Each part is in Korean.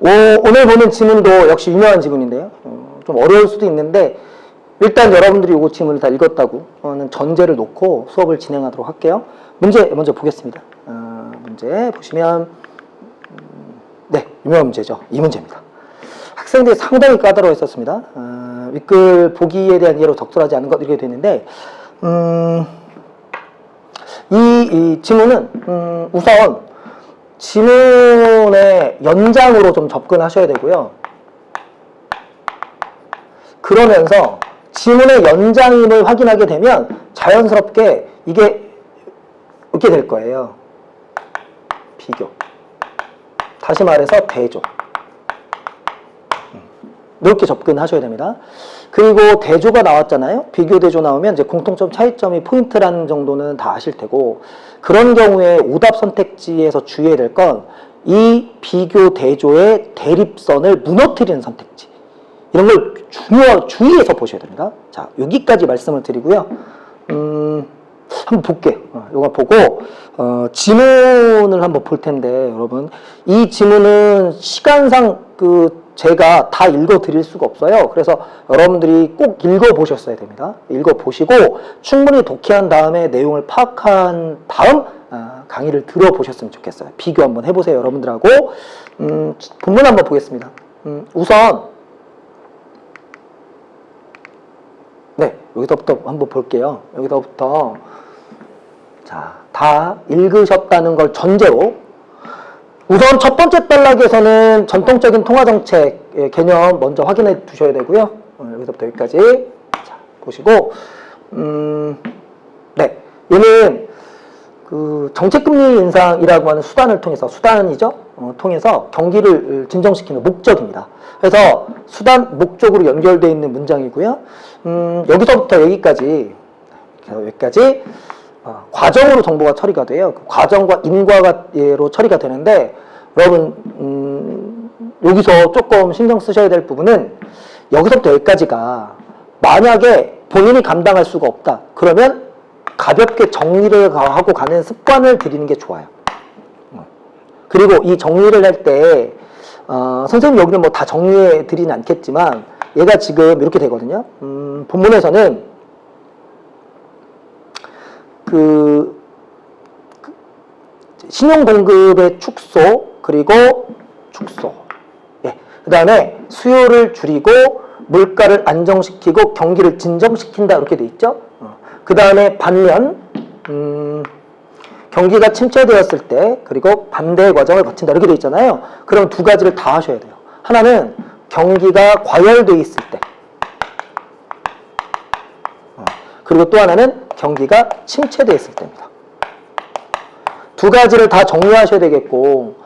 오늘 보는 지문도 역시 유명한 지문인데요. 좀 어려울 수도 있는데 일단 여러분들이 이 지문을 다 읽었다고는 전제를 놓고 수업을 진행하도록 할게요. 문제 먼저 보겠습니다. 문제 보시면 네, 유명한 문제죠. 이 문제입니다. 학생들이 상당히 까다로웠었습니다. 윗글 보기에 대한 이해로 적절하지 않은 것 이렇게 되는데 이 지문은 우선 지문의 연장으로 좀 접근하셔야 되고요. 그러면서 지문의 연장임을 확인하게 되면 자연스럽게 이게 이렇게 될 거예요. 비교. 다시 말해서 대조. 이렇게 접근하셔야 됩니다. 그리고 대조가 나왔잖아요. 비교 대조 나오면 이제 공통점 차이점이 포인트라는 정도는 다 아실 테고, 그런 경우에 오답 선택지에서 주의해야 될 건 이 비교 대조의 대립선을 무너뜨리는 선택지. 이런 걸 주의해서 보셔야 됩니다. 자, 여기까지 말씀을 드리고요. 한번 볼게요. 이거 보고 지문을 한번 볼 텐데, 여러분 이 지문은 시간상 제가 다 읽어 드릴 수가 없어요. 그래서 여러분들이 꼭 읽어 보셨어야 됩니다. 읽어 보시고 충분히 독해한 다음에 내용을 파악한 다음 강의를 들어 보셨으면 좋겠어요. 비교 한번 해보세요, 여러분들하고. 본문 한번 보겠습니다. 우선 네, 여기서부터 한번 볼게요. 여기서부터 자, 다 읽으셨다는 걸 전제로 우선 첫 번째 단락에서는 전통적인 통화정책 개념 먼저 확인해 두셔야 되고요. 여기서부터 여기까지 자, 보시고 네, 얘는 정책금리 인상이라고 하는 수단을 통해서, 수단이죠? 통해서 경기를 진정시키는 목적입니다. 그래서 수단, 목적으로 연결되어 있는 문장이고요. 여기서부터 여기까지 과정으로 정보가 처리가 돼요. 그 과정과 인과로 처리가 되는데, 여러분 여기서 조금 신경 쓰셔야 될 부분은 여기서부터 여기까지가 만약에 본인이 감당할 수가 없다, 그러면 가볍게 정리를 하고 가는 습관을 들이는 게 좋아요. 그리고 이 정리를 할 때 선생님 여기는 뭐 다 정리해 드리진 않겠지만, 얘가 지금 이렇게 되거든요. 본문에서는 신용공급의 축소, 그리고 축소, 예, 그 다음에 수요를 줄이고 물가를 안정시키고 경기를 진정시킨다, 이렇게 돼 있죠. 그 다음에 반면 경기가 침체되었을 때, 그리고 반대의 과정을 거친다, 이렇게 돼 있잖아요. 그럼 두 가지를 다 하셔야 돼요. 하나는 경기가 과열돼 있을 때, 그리고 또 하나는 경기가 침체되어 있을 때입니다. 두 가지를 다 정리하셔야 되겠고,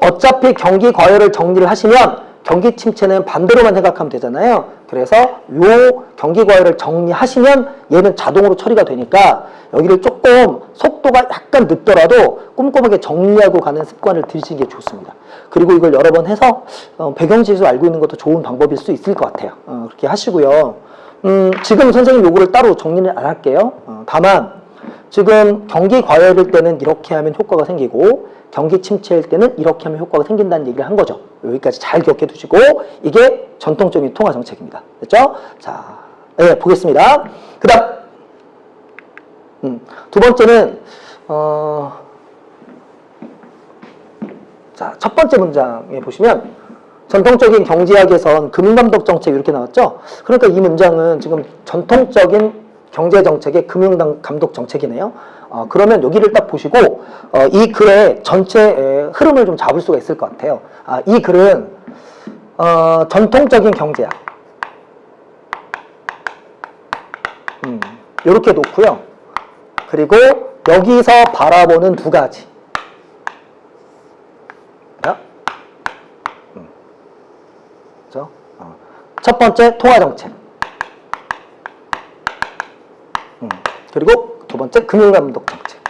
어차피 경기 과열을 정리를 하시면 경기 침체는 반대로만 생각하면 되잖아요. 그래서 요 경기 과열을 정리하시면 얘는 자동으로 처리가 되니까 여기를 조금 속도가 약간 늦더라도 꼼꼼하게 정리하고 가는 습관을 들이시는 게 좋습니다. 그리고 이걸 여러 번 해서 배경지수 알고 있는 것도 좋은 방법일 수 있을 것 같아요. 그렇게 하시고요. 지금 선생님 요거를 따로 정리는 안 할게요. 다만 지금 경기 과열일 때는 이렇게 하면 효과가 생기고 경기 침체일 때는 이렇게 하면 효과가 생긴다는 얘기를 한 거죠. 여기까지 잘 기억해 두시고, 이게 전통적인 통화 정책입니다. 됐죠? 자, 네, 보겠습니다. 그 다음 두 번째는 자, 첫 번째 문장에 보시면 전통적인 경제학에선 금융감독 정책 이렇게 나왔죠. 그러니까 이 문장은 지금 전통적인 경제정책의 금융감독 정책이네요. 그러면 여기를 딱 보시고 이 글의 전체 흐름을 좀 잡을 수가 있을 것 같아요. 이 글은 전통적인 경제학 이렇게 놓고요. 그리고 여기서 바라보는 두 가지, 그렇죠? 첫 번째 통화정책, 그리고 두 번째 금융감독 정책.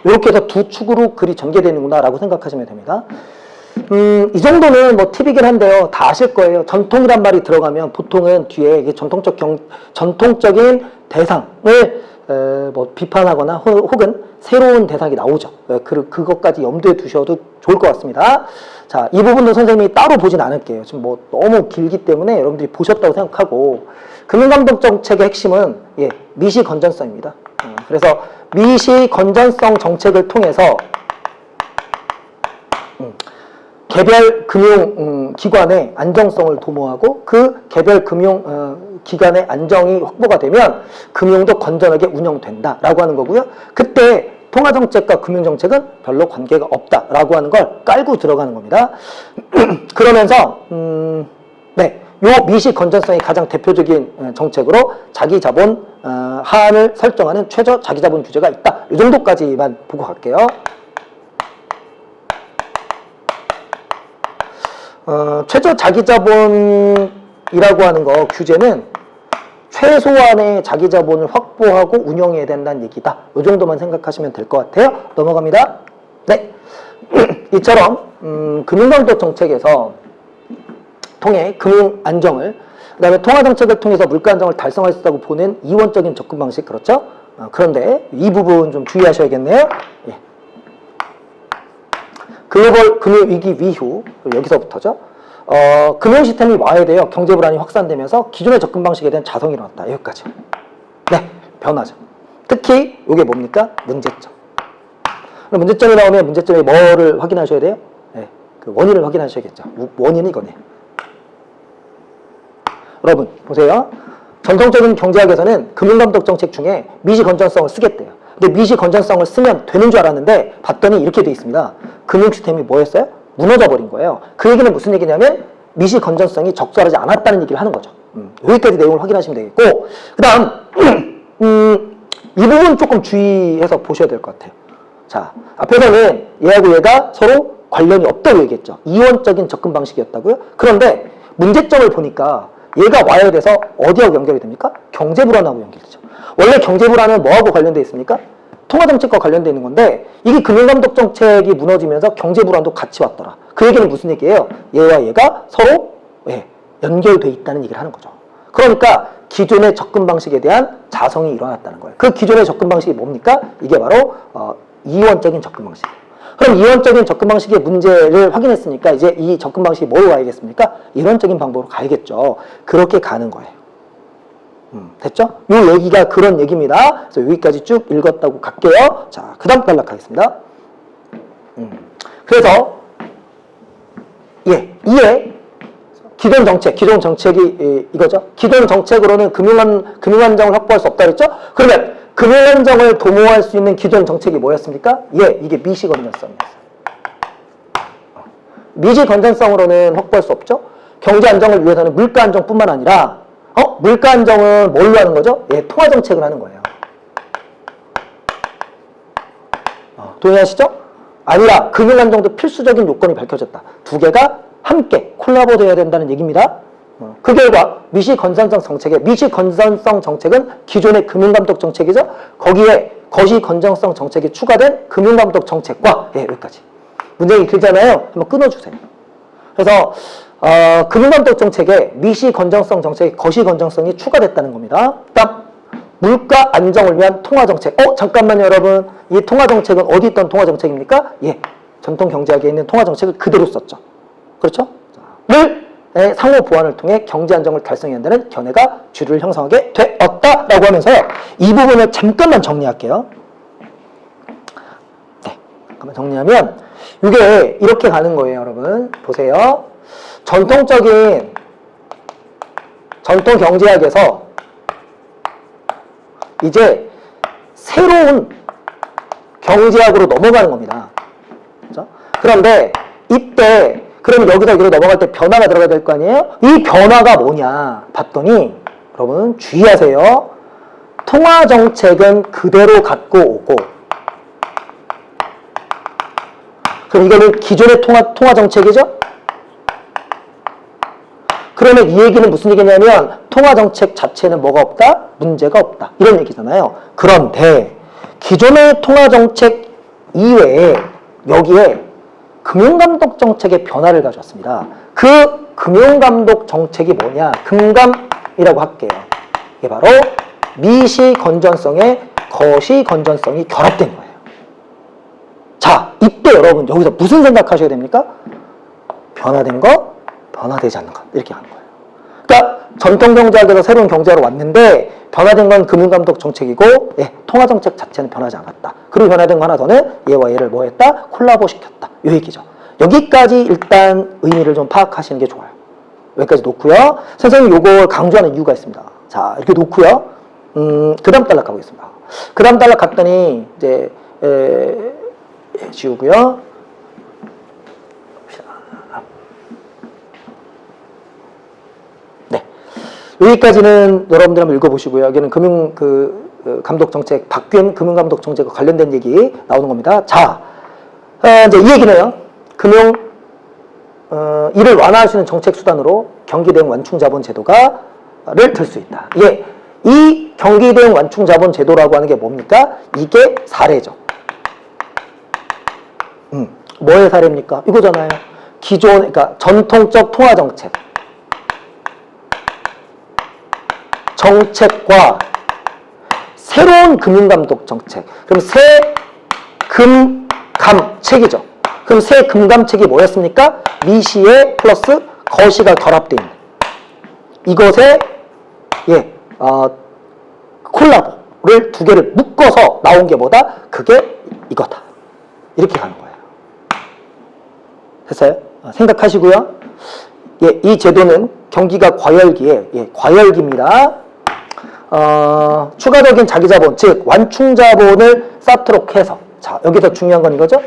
이렇게 해서 두 축으로 글이 전개되는구나 라고 생각하시면 됩니다. 이 정도는 뭐 팁이긴 한데요. 다 아실 거예요. 전통이란 말이 들어가면 보통은 뒤에 이게 전통적인 대상을 뭐 비판하거나 혹은 새로운 대상이 나오죠. 그것까지 염두에 두셔도 좋을 것 같습니다. 자, 이 부분도 선생님이 따로 보진 않을게요. 지금 뭐 너무 길기 때문에 여러분들이 보셨다고 생각하고, 금융감독 정책의 핵심은 미시 건전성입니다. 그래서 미시 건전성 정책을 통해서 개별 금융 기관의 안정성을 도모하고, 그 개별 금융 기관의 안정이 확보가 되면 금융도 건전하게 운영된다라고 하는 거고요. 그때 통화정책과 금융정책은 별로 관계가 없다라고 하는 걸 깔고 들어가는 겁니다. 그러면서 요 미시 건전성이 가장 대표적인 정책으로 자기자본 하한을 설정하는 최저 자기자본 규제가 있다. 이 정도까지만 보고 갈게요. 최저 자기자본이라고 하는 거 규제는 최소한의 자기자본을 확보하고 운영해야 된다는 얘기다. 이 정도만 생각하시면 될 것 같아요. 넘어갑니다. 네, 이처럼 금융감독 정책에서 통해 금융 안정을, 그 다음에 통화 정책을 통해서 물가 안정을 달성할 수 있다고 보는 이원적인 접근 방식, 그렇죠? 그런데 이 부분 좀 주의하셔야겠네요. 글로벌 금융위기 이후, 여기서부터죠. 금융 시스템이 와해되어 경제 불안이 확산되면서 기존의 접근 방식에 대한 자성이 일어났다. 여기까지. 네, 변화죠. 특히 이게 뭡니까? 문제점. 문제점이 나오면 문제점이 뭐를 확인하셔야 돼요? 네, 그 원인을 확인하셔야겠죠. 원인은 이거네. 여러분 보세요. 전통적인 경제학에서는 금융감독 정책 중에 미시 건전성을 쓰겠대요. 근데 미시 건전성을 쓰면 되는 줄 알았는데 봤더니 이렇게 돼 있습니다. 금융 시스템이 뭐였어요? 무너져 버린 거예요. 그 얘기는 무슨 얘기냐면 미시 건전성이 적절하지 않았다는 얘기를 하는 거죠. 여기까지 내용을 확인하시면 되겠고, 그 다음 이 부분 조금 주의해서 보셔야 될 것 같아요. 자, 앞에서는 얘하고 얘가 서로 관련이 없다고 얘기했죠. 이원적인 접근 방식이었다고요. 그런데 문제점을 보니까 얘가 와해돼서 어디하고 연결이 됩니까? 경제불안하고 연결되죠. 원래 경제불안은 뭐하고 관련되어 있습니까? 통화정책과 관련되어 있는 건데, 이게 금융감독 정책이 무너지면서 경제불안도 같이 왔더라. 그 얘기는 무슨 얘기예요? 얘와 얘가 서로 연결되어 있다는 얘기를 하는 거죠. 그러니까 기존의 접근 방식에 대한 자성이 일어났다는 거예요. 그 기존의 접근 방식이 뭡니까? 이게 바로 이원적인 접근 방식. 그럼 이원적인 접근 방식의 문제를 확인했으니까 이제 이 접근 방식이 뭐로 가야겠습니까? 이론적인 방법으로 가야겠죠. 그렇게 가는 거예요. 됐죠? 요 얘기가 그런 얘기입니다. 그래서 여기까지 쭉 읽었다고 갈게요. 자, 그 다음 단락하겠습니다. 그래서 이에 기존 정책이 이거죠. 기존 정책으로는 금융안정을 확보할 수 없다 그랬죠? 그러면 금융안정을 도모할 수 있는 기존 정책이 뭐였습니까? 이게 미시 건전성이었어요. 미시 건전성으로는 확보할 수 없죠? 경제 안정을 위해서는 물가 안정뿐만 아니라 물가 안정은 뭘로 하는 거죠? 통화 정책을 하는 거예요. 동의하시죠? 아니라 금융 안정도 필수적인 요건이 밝혀졌다. 두 개가 함께 콜라보돼야 된다는 얘기입니다. 그 결과 미시 건전성 정책은 기존의 금융감독 정책이죠. 거기에 거시 건전성 정책이 추가된 금융감독 정책과 여기까지. 문장이 길잖아요. 한번 끊어주세요. 그래서 금융감독 정책에 미시 건전성 정책에 거시 건전성이 추가됐다는 겁니다. 다음 물가 안정을 위한 통화 정책. 잠깐만요, 여러분. 이 통화 정책은 어디 있던 통화 정책입니까? 전통 경제학에 있는 통화 정책을 그대로 썼죠. 그렇죠? 상호 보완을 통해 경제 안정을 달성해야 한다는 견해가 주류를 형성하게 되었다라고 하면서요. 이 부분을 잠깐만 정리할게요. 네, 잠깐만 정리하면 이게 이렇게 가는 거예요, 여러분. 보세요. 전통 경제학에서 이제 새로운 경제학으로 넘어가는 겁니다. 그렇죠? 그런데 이때 그러면 여기서 넘어갈 때 변화가 들어가야 될 거 아니에요? 이 변화가 뭐냐 봤더니 여러분 주의하세요. 통화정책은 그대로 갖고 오고, 그럼 이거는 기존의 통화정책이죠? 그러면 이 얘기는 무슨 얘기냐면 통화정책 자체는 뭐가 없다? 문제가 없다. 이런 얘기잖아요. 그런데 기존의 통화정책 이외에 여기에 금융감독 정책의 변화를 가져왔습니다. 그 금융감독 정책이 뭐냐? 금감이라고 할게요. 이게 바로 미시 건전성의 거시 건전성이 결합된 거예요. 자, 이때 여러분 여기서 무슨 생각하셔야 됩니까? 변화된 거, 변화되지 않는 것 이렇게 하는 거예요. 그러니까 전통경제학에서 새로운 경제로 왔는데 변화된 건 금융감독 정책이고 통화정책 자체는 변하지 않았다. 그리고 변화된 거 하나 더는 얘와 얘를 뭐 했다? 콜라보 시켰다. 이 얘기죠. 여기까지 일단 의미를 좀 파악하시는 게 좋아요. 여기까지 놓고요. 선생님 요걸 강조하는 이유가 있습니다. 자, 이렇게 놓고요. 그 다음 단락 가보겠습니다. 그 다음 단락 갔더니 이제 지우고요. 네, 여기까지는 여러분들 한번 읽어보시고요. 여기는 감독 정책, 바뀐 금융감독 정책과 관련된 얘기 나오는 겁니다. 자, 이제 이 얘기네요. 이를 완화할 수 있는 정책 수단으로 경기 대응 완충 자본 제도가를 들 수 있다. 예, 이 경기 대응 완충 자본 제도라고 하는 게 뭡니까? 이게 사례죠. 뭐의 사례입니까? 이거잖아요. 그러니까 전통적 통화 정책과 새로운 금융감독 정책. 그럼 세금감책이죠. 그럼 세금감책이 뭐였습니까? 미시에 플러스 거시가 결합되어 있는 이것에 콜라보를 두 개를 묶어서 나온 게 뭐다? 그게 이거다. 이렇게 가는 거예요. 됐어요? 생각하시고요. 예, 이 제도는 경기가 과열기에 과열기입니다. 추가적인 자기자본, 즉 완충자본을 쌓도록 해서, 자, 여기서 중요한 건 이거죠.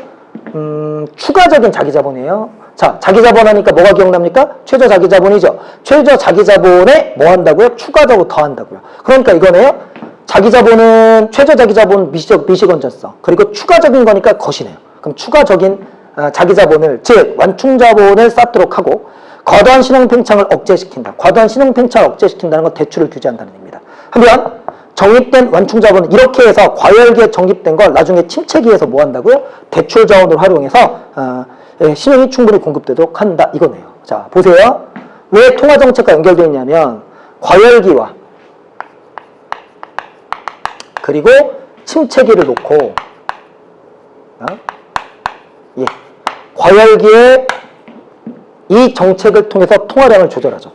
추가적인 자기자본이에요. 자, 자기자본 하니까 뭐가 기억납니까? 최저 자기자본이죠. 최저 자기자본에 뭐 한다고요? 추가적으로 더 한다고요. 그러니까 이거네요. 자기자본은 최저 자기자본 미시건전성, 그리고 추가적인 거니까 것이네요. 그럼 추가적인 자기자본을, 즉 완충자본을 쌓도록 하고 과도한 신용팽창을 억제시킨다. 과도한 신용팽창을 억제시킨다는 건 대출을 규제한다는 얘기입니다. 한편 적립된 완충자본은 이렇게 해서 과열기에 적립된 걸 나중에 침체기에서 뭐 한다고요? 대출 자원을 활용해서 신용이 충분히 공급되도록 한다. 이거네요. 자, 보세요. 왜 통화정책과 연결되어 있냐면 과열기와 그리고 침체기를 놓고 과열기에 이 정책을 통해서 통화량을 조절하죠.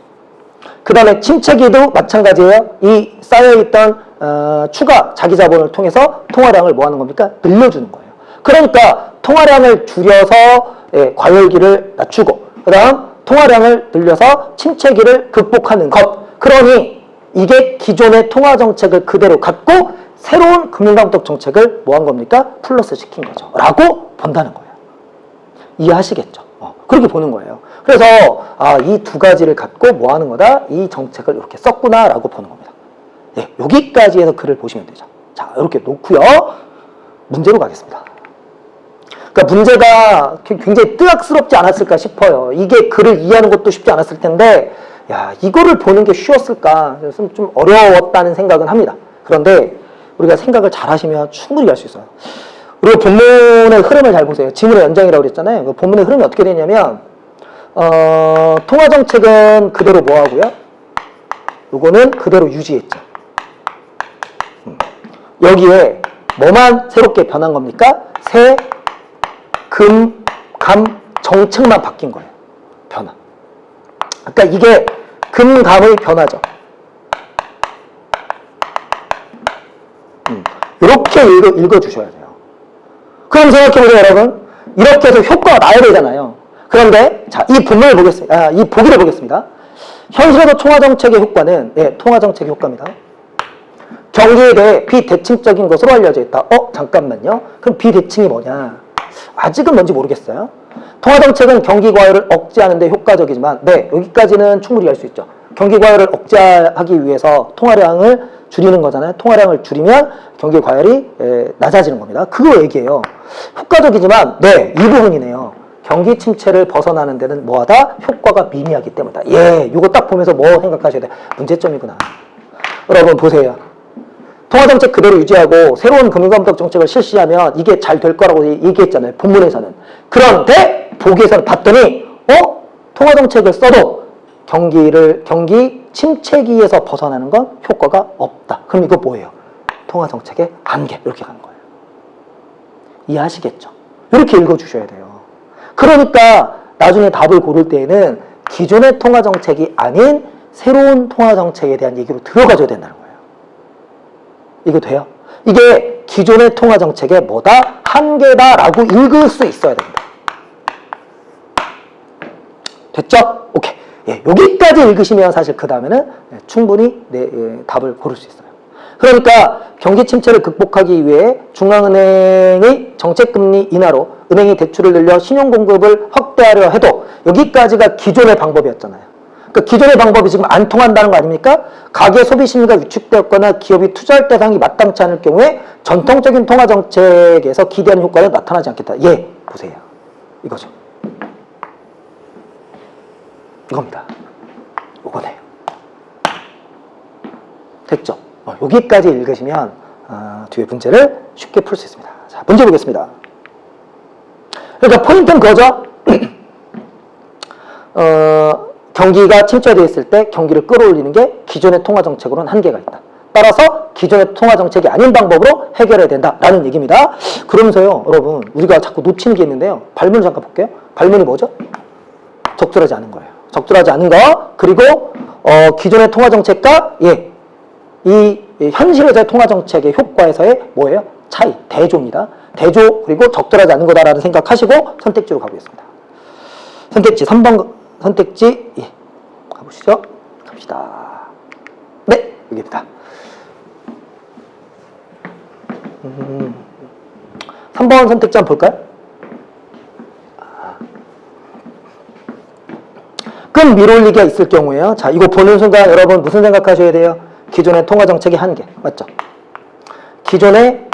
그 다음에 침체기도 마찬가지예요. 이 쌓여있던 추가 자기자본을 통해서 통화량을 뭐 하는 겁니까? 늘려주는 거예요. 그러니까 통화량을 줄여서 과열기를 낮추고 그 다음 통화량을 늘려서 침체기를 극복하는 것. 그러니 이게 기존의 통화정책을 그대로 갖고 새로운 금융감독 정책을 뭐 한 겁니까? 플러스 시킨 거죠. 라고 본다는 거예요. 이해하시겠죠? 그렇게 보는 거예요. 그래서 이 두 가지를 갖고 뭐 하는 거다? 이 정책을 이렇게 썼구나 라고 보는 겁니다. 네, 여기까지 해서 글을 보시면 되죠. 자, 이렇게 놓고요. 문제로 가겠습니다. 그러니까 문제가 굉장히 뜨악스럽지 않았을까 싶어요. 이게 글을 이해하는 것도 쉽지 않았을 텐데 야, 이거를 보는 게 쉬웠을까? 좀 어려웠다는 생각은 합니다. 그런데 우리가 생각을 잘 하시면 충분히 할 수 있어요. 우리가 본문의 흐름을 잘 보세요. 지문의 연장이라고 그랬잖아요. 그 본문의 흐름이 어떻게 되냐면 통화정책은 그대로 뭐 하고요? 요거는 그대로 유지했죠. 여기에 뭐만 새롭게 변한 겁니까? 감, 정책만 바뀐 거예요. 변화. 그러니까 이게 감의 변화죠. 이렇게 읽어주셔야 돼요. 그럼 생각해보세요, 여러분. 이렇게 해서 효과가 나야 되잖아요. 그런데, 자, 이 본문을 보겠습니다. 이 보기를 보겠습니다. 현실에서 통화정책의 효과는, 통화정책의 효과입니다. 경기에 대해 비대칭적인 것으로 알려져 있다. 잠깐만요. 그럼 비대칭이 뭐냐? 아직은 뭔지 모르겠어요. 통화정책은 경기 과열을 억제하는 데 효과적이지만, 여기까지는 충분히 알 수 있죠. 경기 과열을 억제하기 위해서 통화량을 줄이는 거잖아요. 통화량을 줄이면 경기 과열이 낮아지는 겁니다. 그거 얘기예요. 효과적이지만, 이 부분이네요. 경기 침체를 벗어나는 데는 뭐하다? 효과가 미미하기 때문이다. 이거 딱 보면서 뭐 생각하셔야 돼? 문제점이구나. 여러분 보세요. 통화정책 그대로 유지하고 새로운 금융감독 정책을 실시하면 이게 잘 될 거라고 얘기했잖아요. 본문에서는. 그런데 보기에서는 봤더니 통화정책을 써도 경기 침체기에서 벗어나는 건 효과가 없다. 그럼 이거 뭐예요? 통화정책의 한계 이렇게 가는 거예요. 이해하시겠죠? 이렇게 읽어주셔야 돼요. 그러니까 나중에 답을 고를 때에는 기존의 통화정책이 아닌 새로운 통화정책에 대한 얘기로 들어가줘야 된다는 거예요. 이거 돼요? 이게 기존의 통화정책의 뭐다? 한계다라고 읽을 수 있어야 됩니다. 됐죠? 오케이. 예, 여기까지 읽으시면 사실 그 다음에는 충분히 답을 고를 수 있어요. 그러니까 경기 침체를 극복하기 위해 중앙은행의 정책금리 인하로 은행이 대출을 늘려 신용공급을 확대하려 해도 여기까지가 기존의 방법이었잖아요. 그러니까 기존의 방법이 지금 안 통한다는 거 아닙니까? 가계 소비 심리가 위축되었거나 기업이 투자할 대상이 마땅치 않을 경우에 전통적인 통화정책에서 기대하는 효과는 나타나지 않겠다. 예, 보세요. 이거죠. 이겁니다. 이거네요. 됐죠? 여기까지 읽으시면 뒤에 문제를 쉽게 풀 수 있습니다. 자, 문제 보겠습니다. 그러니까 포인트는 그거죠. 경기가 침체되어 있을 때 경기를 끌어올리는 게 기존의 통화정책으로는 한계가 있다. 따라서 기존의 통화정책이 아닌 방법으로 해결해야 된다라는 얘기입니다. 그러면서요, 여러분, 우리가 자꾸 놓치는 게 있는데요. 발문을 잠깐 볼게요. 발문이 뭐죠? 적절하지 않은 거예요. 적절하지 않은 거, 그리고 기존의 통화정책과 이 현실에서의 통화정책의 효과에서의 뭐예요? 차이, 대조입니다. 대조, 그리고 적절하지 않은 거다라는 생각하시고 선택지로 가보겠습니다. 선택지 3번 선택지 가보시죠. 갑시다. 네, 여기입니다. 3번 선택지 한번 볼까요? 끈 밀어올리기가 있을 경우에요. 자, 이거 보는 순간 여러분 무슨 생각하셔야 돼요? 기존의 통화정책의 한계, 맞죠? 기존의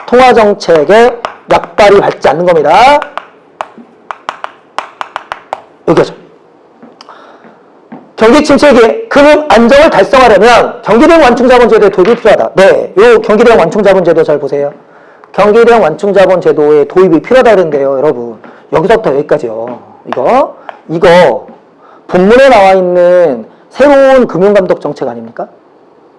통화정책의 약발이 밟지 않는 겁니다. 여기죠. 경기 침체기에 금융 안정을 달성하려면 경기대응 완충자본제도의 도입이 필요하다. 네, 요 경기대응 완충자본제도 잘 보세요. 경기대응 완충자본제도의 도입이 필요하다 그랬는데요, 여러분. 여기서부터 여기까지요. 이거 본문에 나와 있는 새로운 금융감독 정책 아닙니까?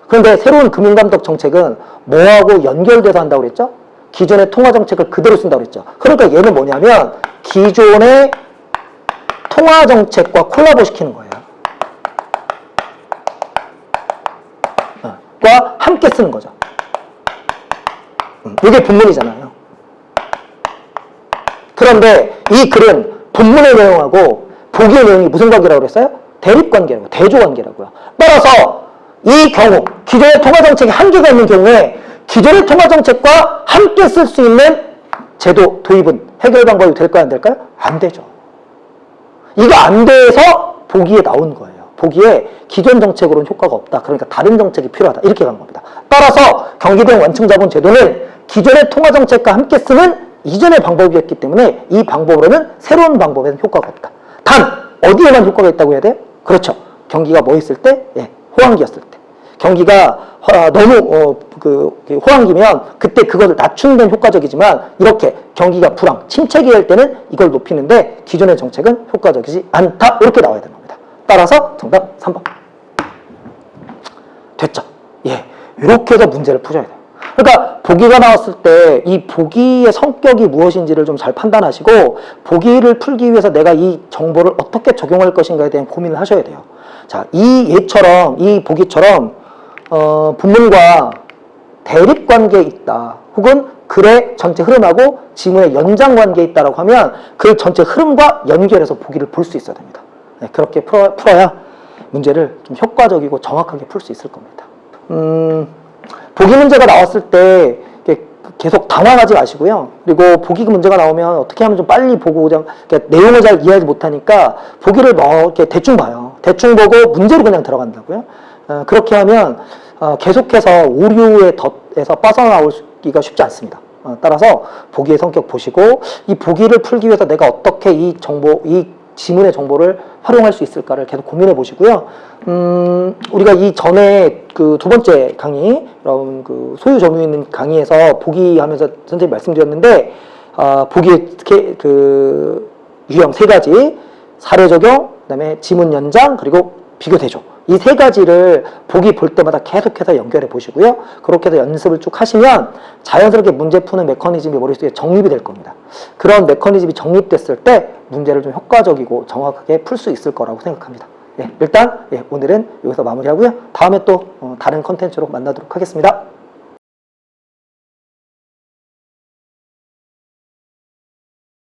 그런데 새로운 금융감독 정책은 뭐하고 연결돼서 한다고 그랬죠? 기존의 통화정책을 그대로 쓴다고 그랬죠. 그러니까 얘는 뭐냐면 기존의 통화정책과 콜라보 시키는 거예요. 과 함께 쓰는 거죠. 이게 본문이잖아요. 그런데 이 글은 본문의 내용하고 보기의 내용이 무슨 관계라고 그랬어요? 대립관계라고, 대조관계라고요. 따라서 이 경우 기존의 통화정책이 한계가 있는 경우에 기존의 통화정책과 함께 쓸 수 있는 제도 도입은 해결 방법이 될까요? 안 될까요? 안 되죠. 이거 안 돼서 보기에 나온 거예요. 보기에 기존 정책으로는 효과가 없다. 그러니까 다른 정책이 필요하다. 이렇게 간 겁니다. 따라서 경기대응 완충자본제도는 기존의 통화정책과 함께 쓰는 이전의 방법이었기 때문에 이 방법으로는 새로운 방법에는 효과가 없다. 단 어디에만 효과가 있다고 해야 돼요? 그렇죠. 경기가 뭐 있을 때? 호황기였을 때. 경기가 너무 호황기면 그때 그것을 낮추는 데는 효과적이지만 이렇게 경기가 불황, 침체기일 때는 이걸 높이는데 기존의 정책은 효과적이지 않다. 이렇게 나와야 되는 겁니다. 따라서 정답 3번. 됐죠? 이렇게 해서 문제를 푸셔야 돼요. 그러니까 보기가 나왔을 때 이 보기의 성격이 무엇인지를 좀 잘 판단하시고 보기를 풀기 위해서 내가 이 정보를 어떻게 적용할 것인가에 대한 고민을 하셔야 돼요. 자, 이 예처럼, 이 보기처럼 본문과 대립관계에 있다. 혹은 글의 전체 흐름하고 지문의 연장관계에 있다라고 하면 그 전체 흐름과 연결해서 보기를 볼 수 있어야 됩니다. 그렇게 풀어야 문제를 좀 효과적이고 정확하게 풀 수 있을 겁니다. 보기 문제가 나왔을 때 계속 당황하지 마시고요. 그리고 보기 문제가 나오면 어떻게 하면 좀 빨리 보고 그냥 내용을 잘 이해하지 못하니까 보기를 이렇게 대충 봐요. 대충 보고 문제로 그냥 들어간다고요. 그렇게 하면 계속해서 오류의 덫에서 빠져나오기가 쉽지 않습니다. 따라서 보기의 성격 보시고 이 보기를 풀기 위해서 내가 어떻게 이 지문의 정보를 활용할 수 있을까를 계속 고민해 보시고요. 우리가 이 전에 그 두 번째 강의, 여러분 소유 점유에 있는 강의에서 보기 하면서 선생님이 말씀드렸는데, 보기의 유형 세 가지, 사례 적용, 그 다음에 지문 연장, 그리고 비교되죠. 이 세 가지를 보기 볼 때마다 계속해서 연결해 보시고요. 그렇게 해서 연습을 쭉 하시면 자연스럽게 문제 푸는 메커니즘이 머릿속에 정립이 될 겁니다. 그런 메커니즘이 정립됐을 때 문제를 좀 효과적이고 정확하게 풀 수 있을 거라고 생각합니다. 예, 일단 오늘은 여기서 마무리하고요. 다음에 또 다른 컨텐츠로 만나도록 하겠습니다.